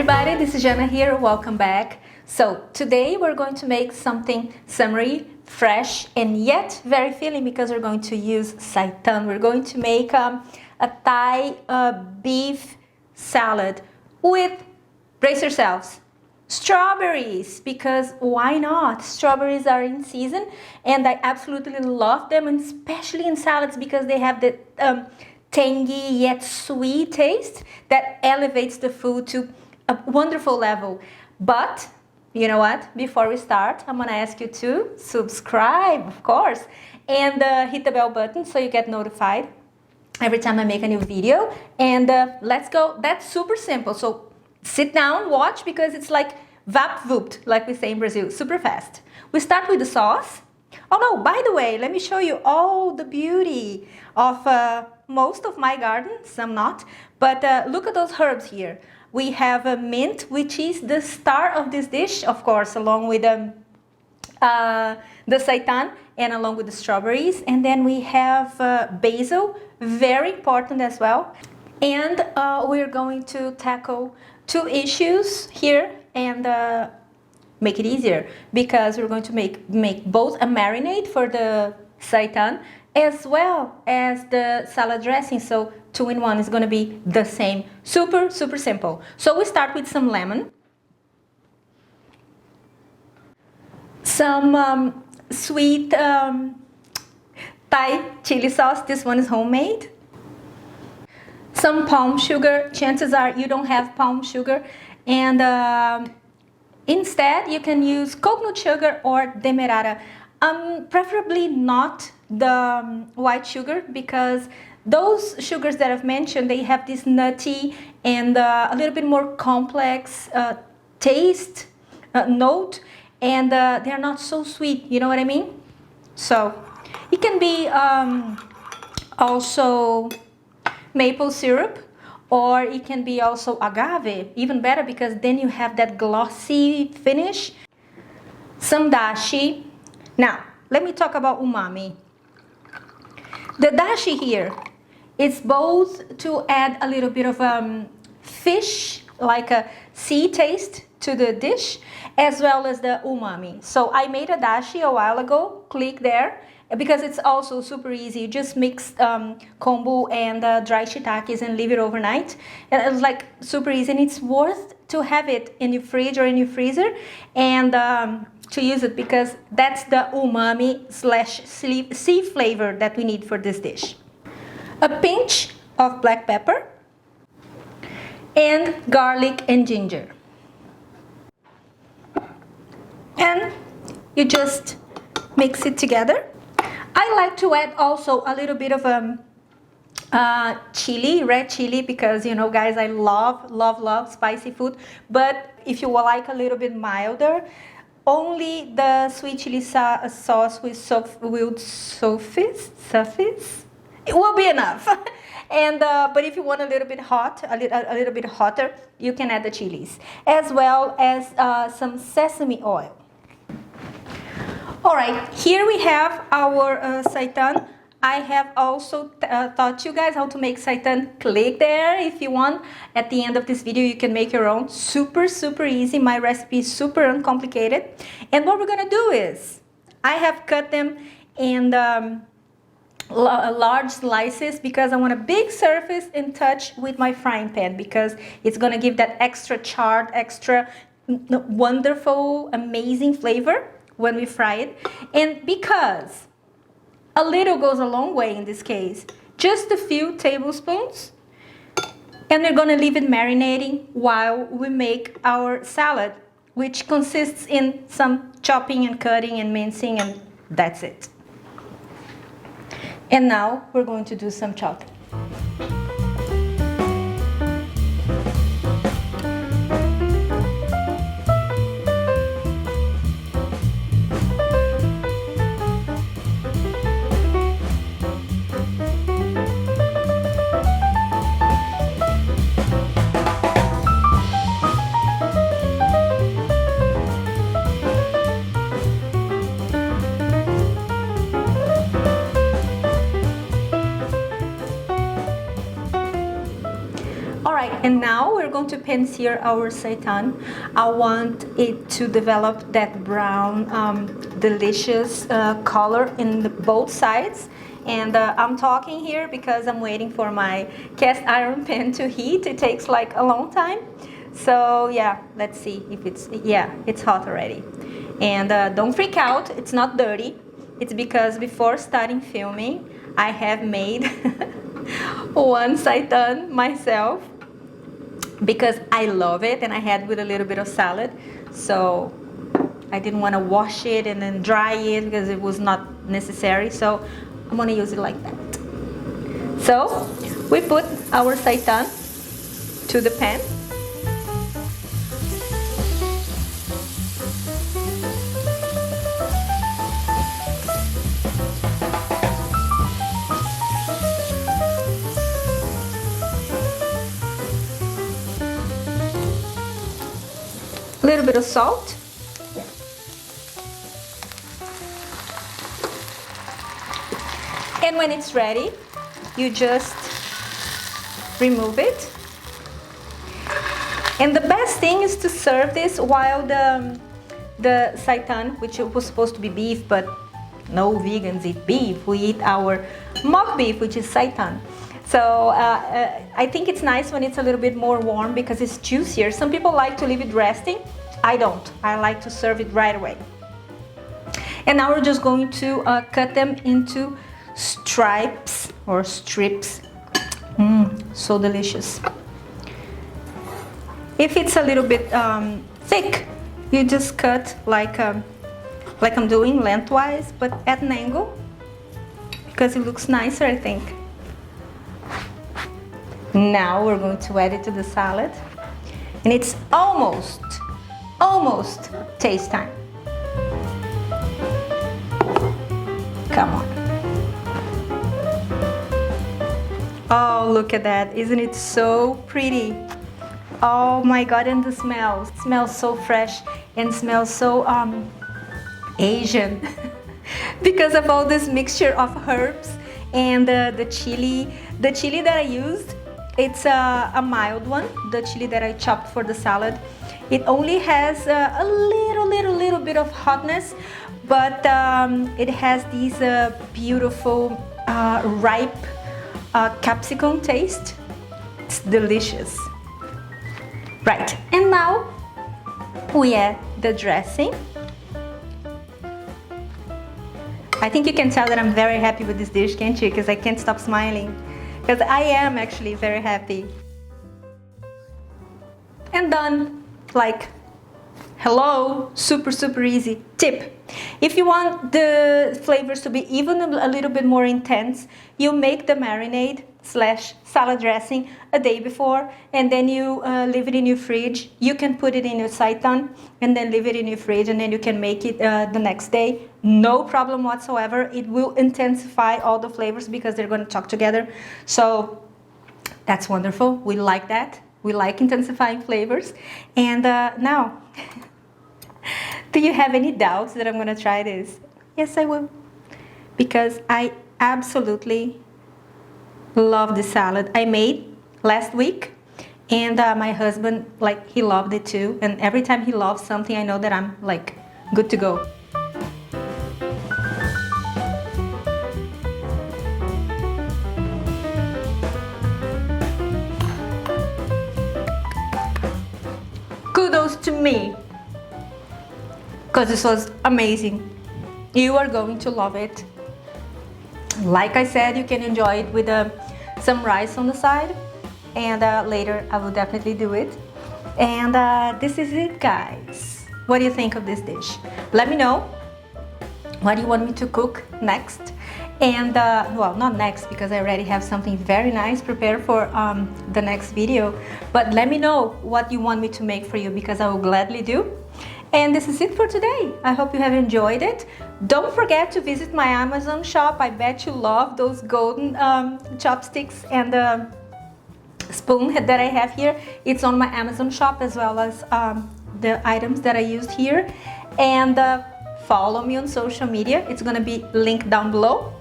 everybody, this is Jana here, welcome back. So today we're going to make something summery, fresh and yet very filling because we're going to use seitan. We're going to make a Thai beef salad with, brace yourselves, strawberries, because why not? Strawberries are in season and I absolutely love them, and especially in salads because they have the tangy yet sweet taste that elevates the food to a wonderful level. But you know what? Before we start, I'm gonna ask you to subscribe, of course, and hit the bell button so you get notified every time I make a new video. And let's go. That's super simple. So sit down, watch, because it's like vap vooped, like we say in Brazil, super fast. We start with the sauce. Oh no, by the way, let me show you all the beauty of most of my garden, some not, but look at those herbs here. We have a mint, which is the star of this dish, of course, along with the seitan and along with the strawberries. And then we have basil, very important as well. And we're going to tackle two issues here and make it easier, because we're going to make both a marinade for the seitan as well as the salad dressing. So 2-in-1 is going to be the same. Super simple. So we start with some lemon, some sweet Thai chili sauce. This one is homemade. Some palm sugar. Chances are you don't have palm sugar, and instead you can use coconut sugar or demerara. Preferably not the white sugar, because those sugars that I've mentioned, they have this nutty and a little bit more complex taste note, and they're not so sweet, you know what I mean? So it can be also maple syrup, or it can be also agave, even better, because then you have that glossy finish. Some dashi. Now let me talk about umami. The dashi here is both to add a little bit of fish, like a sea taste to the dish, as well as the umami. So I made a dashi a while ago. Click there, because it's also super easy. You just mix kombu and dry shiitakes and leave it overnight. And it's like super easy, and it's worth to have it in your fridge or in your freezer and to use it, because that's the umami / sea flavor that we need for this dish. A pinch of black pepper and garlic and ginger. And you just mix it together. I like to add also a little bit of chili, red chili, because you know, guys, I love spicy food. But if you like a little bit milder, only the sweet chili sauce with surface, it will be enough. And but if you want a little bit hot, a little bit hotter, you can add the chilies, as well as some sesame oil. All right, here we have our seitan. I have also taught you guys how to make seitan. Click there if you want. At the end of this video, you can make your own. Super easy. My recipe is super uncomplicated. And what we're gonna do is, I have cut them in large slices because I want a big surface and touch with my frying pan, because it's gonna give that extra charred, extra wonderful, amazing flavor when we fry it. And because a little goes a long way in this case, just a few tablespoons, and we're gonna leave it marinating while we make our salad, which consists in some chopping and cutting and mincing, and that's it. And now we're going to do some chopping. pan sear our seitan. I want it to develop that brown, delicious color in both sides. And I'm talking here because I'm waiting for my cast iron pan to heat. It takes like a long time. So yeah, let's see if it's hot already. And don't freak out, it's not dirty. It's because before starting filming, I have made one seitan myself because I love it, and I had with a little bit of salad. So I didn't want to wash it and then dry it because it was not necessary. So I'm gonna use it like that. So we put our seitan to the pan. A little bit of salt. And when it's ready, you just remove it. And the best thing is to serve this while the seitan, which was supposed to be beef, but no vegans eat beef. We eat our mock beef, which is seitan. So I think it's nice when it's a little bit more warm because it's juicier. Some people like to leave it resting. I don't. I like to serve it right away. And now we're just going to cut them into stripes or strips. So delicious. If it's a little bit thick, you just cut like I'm doing lengthwise, but at an angle because it looks nicer, I think. Now we're going to add it to the salad, and it's almost taste time. Come on. Oh, look at that. Isn't it so pretty? Oh my God, and the smell. It smells so fresh and smells so Asian because of all this mixture of herbs and the chili. The chili that I used, it's a mild one, the chili that I chopped for the salad. It only has a little bit of hotness, but it has these beautiful ripe capsicum taste. It's delicious. Right, and now we add the dressing. I think you can tell that I'm very happy with this dish, can't you? Because I can't stop smiling. Because I am actually very happy. And done. Like, hello, super easy. Tip: if you want the flavors to be even a little bit more intense, you make the marinade / salad dressing a day before, and then you leave it in your fridge. You can put it in your seitan and then leave it in your fridge, and then you can make it the next day. No problem whatsoever. It will intensify all the flavors because they're going to talk together. So that's wonderful. We like that. We like intensifying flavors. And now, do you have any doubts that I'm going to try this? Yes, I will. Because I absolutely love the salad I made last week. And my husband, like, he loved it too. And every time he loves something, I know that I'm like good to go. Kudos to me, because this was amazing. You are going to love it. Like I said, you can enjoy it with some rice on the side, and later I will definitely do it. And this is it, guys. What do you think of this dish? Let me know. What do you want me to cook next? And well, not next, because I already have something very nice prepared for the next video. But let me know what you want me to make for you, because I will gladly do. And this is it for today. I hope you have enjoyed it. Don't forget to visit my Amazon shop. I bet you love those golden chopsticks and spoon that I have here. It's on my Amazon shop, as well as the items that I used here. And follow me on social media. It's gonna be linked down below.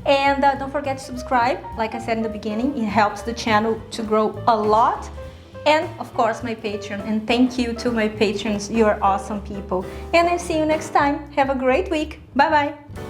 And don't forget to subscribe. Like I said in the beginning, it helps the channel to grow a lot. and of course my Patreon. And thank you to my patrons, you're awesome people. And I'll see you next time. Have a great week. Bye bye.